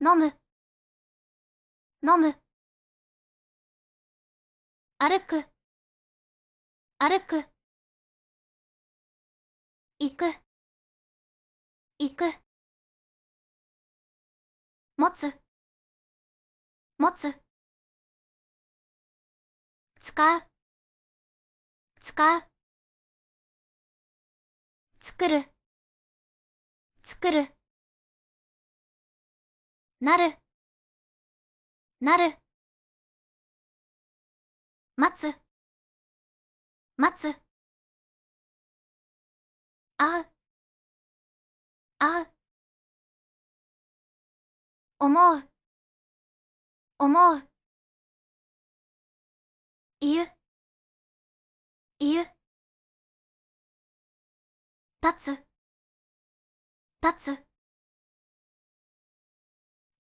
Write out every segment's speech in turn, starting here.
飲む、飲む。歩く、歩く。行く、行く。持つ、持つ。使う、使う。作る、作る。なる、なる。待つ、待つ。会う、会う。思う、思う。言う、言う。立つ、立つ。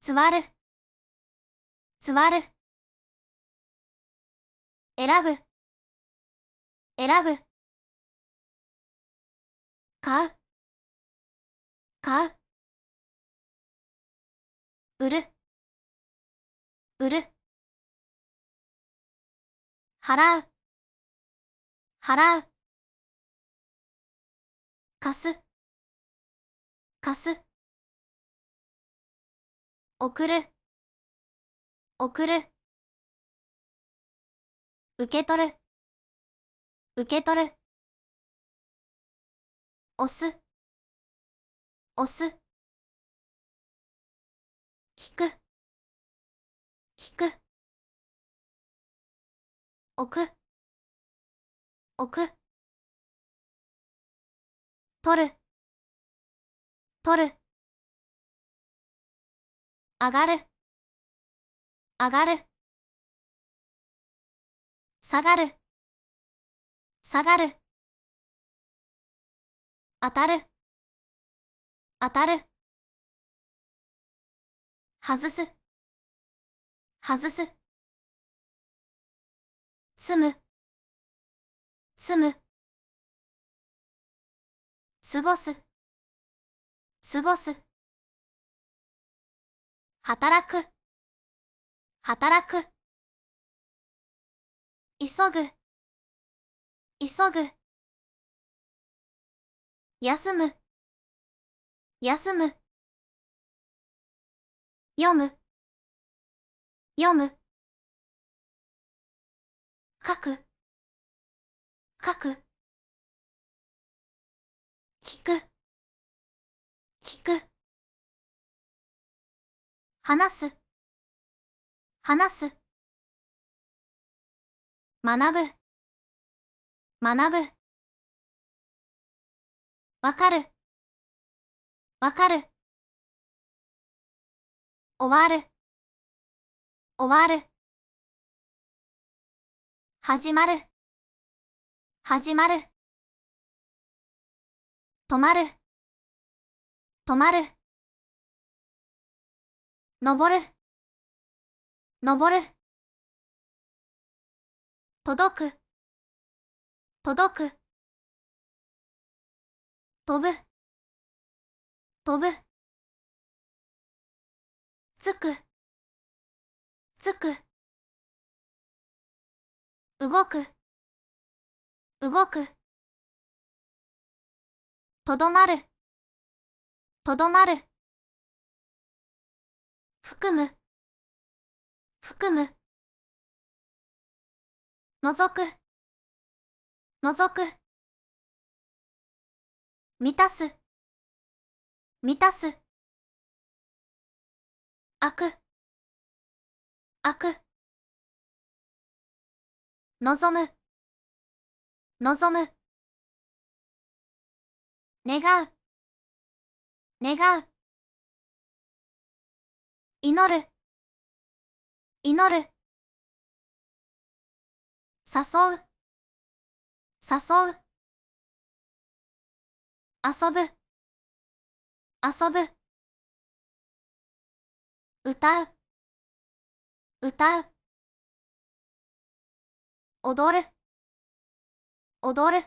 座る、座る。選ぶ、選ぶ。買う、買う。売る、売る。払う、払う。貸す、貸す。送る、送る。受け取る、受け取る。押す、押す。引く、引く。置く、置く。取る、取る。上がる、上がる。下がる、下がる。当たる、当たる。外す、外す。住む、住む。過ごす、過ごす。働く、働く。急ぐ、急ぐ。休む、休む。読む、読む。書く、書く。聞く、聞く。話す、話す。学ぶ、学ぶ。わかる、わかる。終わる、終わる。始まる、始まる。止まる、止まる。登る、登る。届く、届く。飛ぶ、飛ぶ。つく、つく。動く、動く。とどまる、とどまる。含む、含む。覗く、覗く。満たす、満たす。開く、開く。望む、望む。願う、願う。祈る、祈る。誘う、誘う。遊ぶ、遊ぶ。歌う、歌う。踊る、踊る。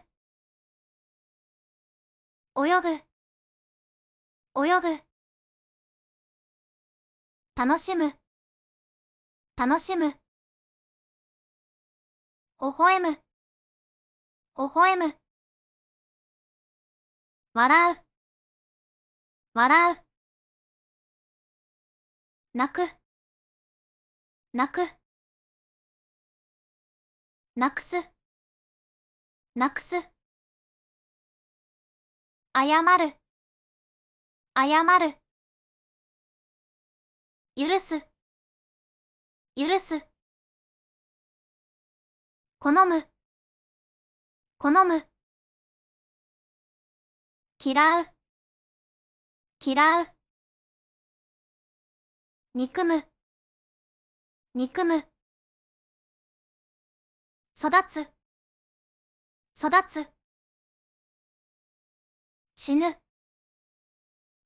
泳ぐ、泳ぐ。楽しむ、楽しむ。微笑む、微笑む。笑う、笑う。泣く、泣く。なくす、なくす。謝る、謝る。許す、許す。好む、好む。嫌う、嫌う。憎む、憎む。育つ、育つ。死ぬ、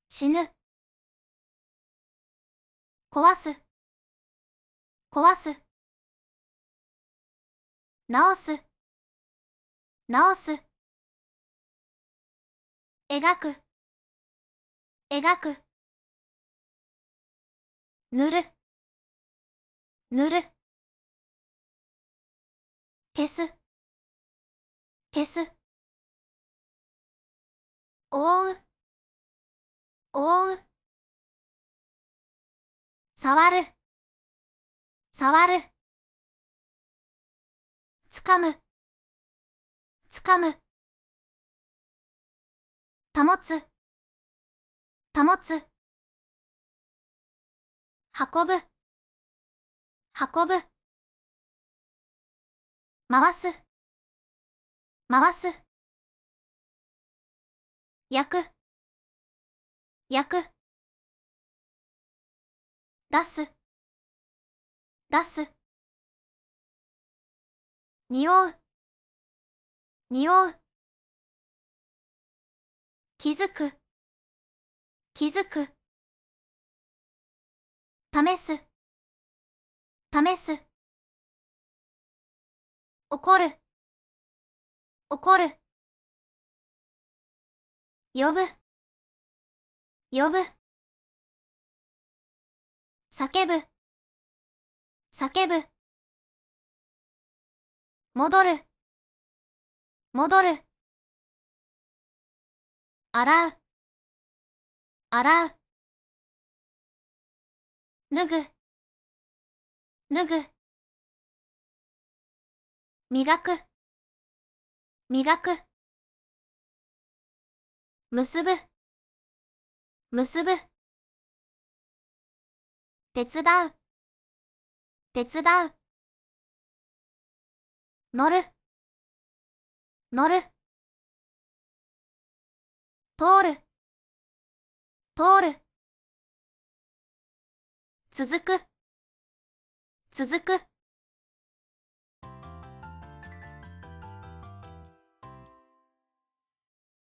死ぬ。壊す、壊す。直す、直す。描く、描く。塗る、塗る。消す、消す。覆う、覆う。触る、触る。つかむ、つかむ。保つ、保つ。運ぶ、運ぶ。回す、回す。焼く、焼く。出す、出す。匂う、匂う。気づく、気づく。試す、試す。怒る、怒る。呼ぶ、呼ぶ。叫ぶ、叫ぶ。戻る、戻る。洗う、洗う。脱ぐ、脱ぐ。磨く、磨く。結ぶ、結ぶ。手伝う、手伝う。乗る、乗る。通る、通る。続く、続く。